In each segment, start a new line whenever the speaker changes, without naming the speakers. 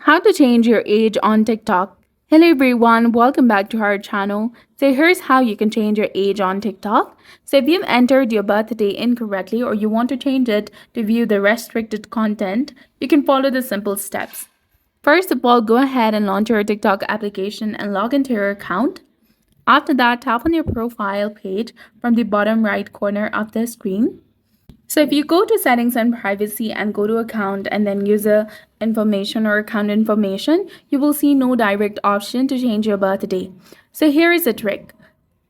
How to change your age on TikTok. Hello everyone, welcome back to our channel. So here's how you can change your age on TikTok. So if you've entered your birthday incorrectly or you want to change it to view the restricted content, you can follow the simple steps. First of all, go ahead and launch your TikTok application and log into your account. After that, tap on your profile page from the bottom right corner of the screen. So if you go to settings and privacy and go to account and then user information or account information, you will see no direct option to change your birthday. So here is a trick.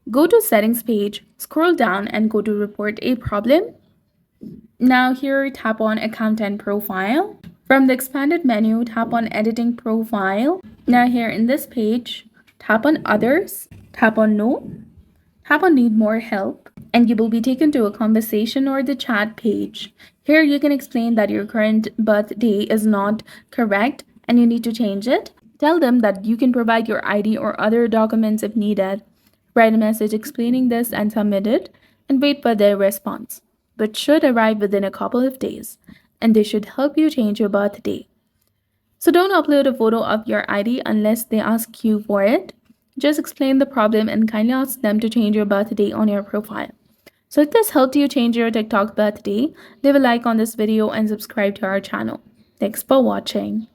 Go to settings page, scroll down and go to report a problem. Now here tap on account and profile. From the expanded menu, tap on editing profile. Now here in this page, tap on others, tap on no, tap on need more help, and you will be taken to a conversation or the chat page. Here you can explain that your current birthday is not correct and you need to change it. Tell them that you can provide your ID or other documents if needed. Write a message explaining this and submit it and wait for their response, which should arrive within a couple of days, and they should help you change your birthday. So don't upload a photo of your ID unless they ask you for it. Just explain the problem and kindly ask them to change your birthday on your profile. So if this helped you change your TikTok birthday, leave a like on this video and subscribe to our channel. Thanks for watching.